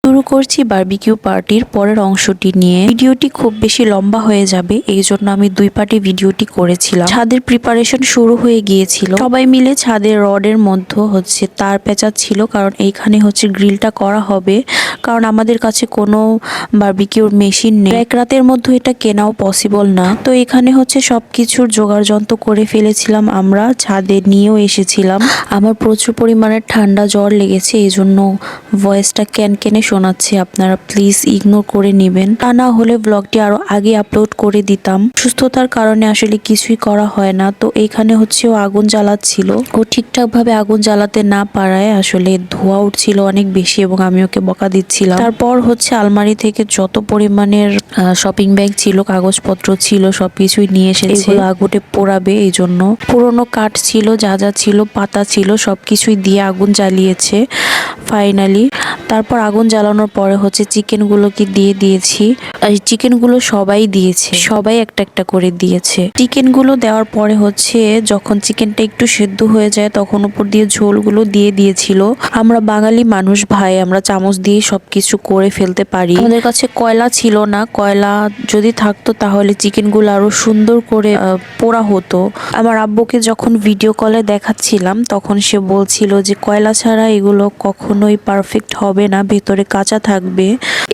শুরু করছি বারবিকিউ পার্টির পরের অংশটি নিয়ে। ভিডিওটি খুব বেশি লম্বা হয়ে যাবে, এই জন্য আমি 2 পার্টি ভিডিওটি করেছিলাম। ছাদের প্রিপারেশন শুরু হয়ে গিয়েছিল, সবাই মিলে ছাদের রডের মধ্যে তার পেঁচাচ্ছিল, কারণ এইখানে গ্রিলটা করা হবে। কারণ আমাদের কাছে কোনো বারবিকিউর মেশিন নেই, এক রাতের মধ্যে এটা কেনাও পসিবল না। তো এখানে সবকিছুর জোগাড় যন্ত্র করে ফেলেছিলাম, আমরা ছাদে নিয়েও এসেছিলাম। আমার প্রচুর পরিমাণে ঠান্ডা জ্বর লেগেছে, এই জন্য ভয়েসটা ক্যানক্যানে শোনাচ্ছে, আপনারা প্লিজ ইগনোর করে নেবেন। তা না হলে ব্লগটি আরো আগে আপলোড করে দিতাম। সুস্থতার কারণে আসলে কিছুই করা হয় না। তো এখানে ও আগুন জ্বালাচ্ছিল, ও ঠিকঠাক ভাবে আগুন জ্বালাতে না পারায় আসলে ধোঁয়া উঠছিল অনেক বেশি, এবং আমি ওকে বকা দিচ্ছিলাম। তারপর আলমারি থেকে যত পরিমাণের শপিং ব্যাগ ছিল, কাগজপত্র ছিল, সবকিছুই নিয়ে এসেছে। এগুলো আগুনে পোড়াবে, এই জন্য পুরোনো কাঠ ছিল, যা যা ছিল, পাতা ছিল, সবকিছুই দিয়ে আগুন জ্বালিয়েছে ফাইনালি। তারপর আগুন জ্বালানোর পরে চিকেন গুলোকে দিয়ে দিয়েছি। আর চিকেন গুলো সবাই দিয়েছে, সবাই একটা একটা করে দিয়েছে। চিকেন গুলো দেওয়ার পরে যখন চিকেনটা একটু সেদ্ধ হয়ে যায়, তখন উপর দিয়ে ঝোলগুলো দিয়ে দিয়েছিল। আমরা বাঙালি মানুষ ভাই, আমরা চামচ দিয়ে সবকিছু করে ফেলতে পারি। আমাদের কাছে কয়লা ছিল না, কয়লা যদি থাকতো তাহলে চিকেন গুলো আরো সুন্দর করে পোড়া হতো। আমার আব্বুকে যখন ভিডিও কলে দেখাচ্ছিলাম, তখন সে বলছিল যে কয়লা ছাড়া এগুলো কখনোই পারফেক্ট হবে না, ভেতরে কাঁচা থাকবে,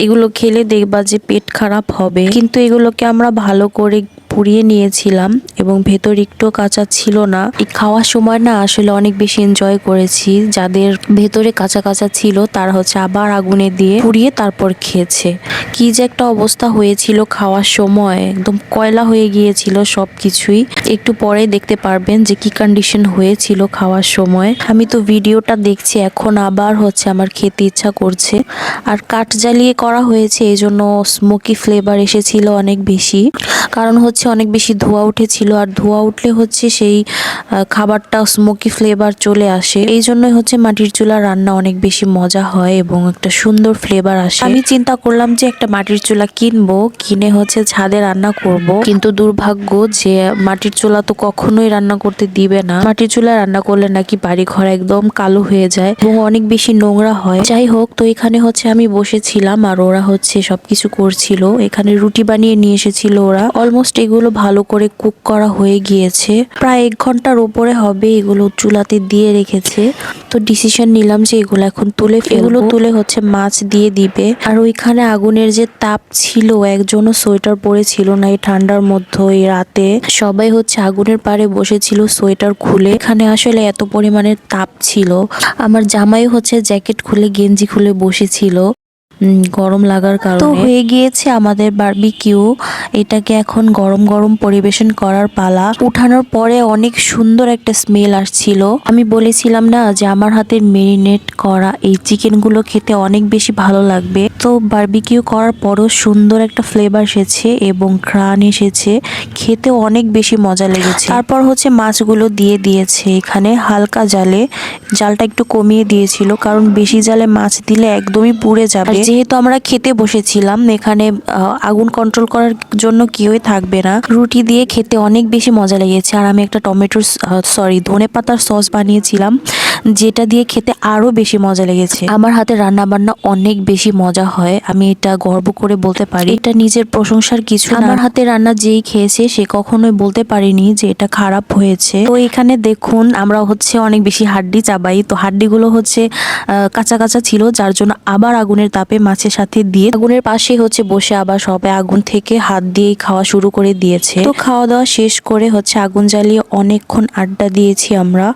এগুলো খেলে দেখবা যে পেট খারাপ হবে। কিন্তু এগুলোকে আমরা ভালো করে পুড়িয়ে নিয়েছিলাম, এবং ভেতর একটু কাঁচা ছিল না। এই খাওয়ার সময় না আসলে অনেক বেশি এনজয় করেছি। যাদের ভেতরে কাঁচা কাঁচা ছিল তারা আবার আগুনে দিয়ে পুড়িয়ে তারপর খেয়েছে। কি যে একটা অবস্থা হয়েছিল খাওয়ার সময়, একদম কয়লা হয়ে গিয়েছিল সবকিছুই। একটু পরে দেখতে পারবেন যে কি কন্ডিশন হয়েছিল খাওয়ার সময়। আমি তো ভিডিওটা দেখছি, এখন আবার আমার খেতে ইচ্ছা করছে। আর কাঠ জ্বালিয়ে করা হয়েছে, এই জন্য স্মোকি ফ্লেভার এসেছিল অনেক বেশি। কারণ অনেক বেশি ধোঁয়া উঠেছিল, আর ধোঁয়া উঠলে সেই খাবারটা স্মোকি ফ্লেভার চলে আসে। এই জন্যই মাটির চুলা রান্না অনেক বেশি মজা হয় এবং একটা সুন্দর ফ্লেভার আসে। আমি চিন্তা করলাম যে একটা মাটির চুলা কিনবো, কিনে ছাদে রান্না করব। কিন্তু দুর্ভাগ্য যে মাটির চুলা তো কখনোই রান্না করতে দিবে না। মাটির চুলা রান্না করলে নাকি বাড়ি ঘর একদম কালো হয়ে যায় এবং অনেক বেশি নোংরা হয়। যাই হোক, তো এখানে আমি বসেছিলাম, আর ওরা সবকিছু করছিল। এখানে রুটি বানিয়ে নিয়ে এসেছিল ওরা। অলমোস্ট এগুলো ভালো করে কুক করা হয়ে গিয়েছে, প্রায় 1 ঘন্টার উপরে হবে। এগুলো চুলাতে দিয়ে রেখেছে। তো ডিসিশন নিলাম যে এগুলো এখন তুলে ফেলবো। এগুলো তুলে মাছ দিয়ে দিবে। আর ওইখানে আগুনের যে তাপ ছিল, একজনও সোয়েটার পরেছিল না এই ঠান্ডার মধ্যে। এই রাতে সবাই আগুনের পাড়ে বসেছিল সোয়েটার খুলে। এখানে আসলে এত পরিমাণের তাপ ছিল। আমার জামাই জ্যাকেট খুলে গেঞ্জি খুলে বসেছিল গরম লাগার কারণে। তো হয়ে গিয়েছে আমাদের বারবিকিউ। এটাকে এখন গরম গরম পরিবেশন করার পালা। উঠানোর পরে অনেক সুন্দর একটা স্মেল আসছিল। আমি বলেছিলাম না যে আমার হাতের মেরিনেট করা এই চিকেন গুলো খেতে অনেক বেশি ভালো লাগবে। তো বারবিকিউ করার পরও সুন্দর একটা ফ্লেভার এসেছে এবং ঘ্রাণ এসেছে, খেতে অনেক বেশি মজা লেগেছে। তারপর মাছগুলো দিয়ে দিয়েছে এখানে হালকা জালে। জালটা একটু কমিয়ে দিয়েছিল, কারণ বেশি জালে মাছ দিলে একদমই পুড়ে যাবে। যেহেতু আমরা খেতে বসেছিলাম, এখানে আগুন কন্ট্রোল করার জন্য কেউই থাকবে না। রুটি দিয়ে খেতে অনেক বেশি মজা লেগেছে। আর আমি একটা ধনেপাতার সস বানিয়েছিলাম, যেটা দিয়ে খেতে আরো বেশি মজা লেগেছে। আমার হাতে রান্না বান্না অনেক বেশি মজা হয়, আমি এটা গর্ব করে বলতে পারি। এটা নিজের প্রশংসার কিছু না। আমার হাতে রান্না যেই খেয়েছে সে কখনোই বলতে পারেনি যে এটা খারাপ হয়েছে। তো এখানে দেখুন, আমরা অনেক বেশি হাড্ডি চাবাই, তো হাড্ডিগুলো কাঁচা কাঁচা ছিল, যার জন্য আবার আগুনের তাপে মাছের সাথে দিয়ে আগুনের পাশে বসে আবার সবাই আগুন থেকে হাত দিয়ে খাওয়া শুরু করে দিয়েছে। তো খাওয়া দাওয়া শেষ করে আগুন জ্বালিয়ে অনেকক্ষণ আড্ডা দিয়েছি আমরা।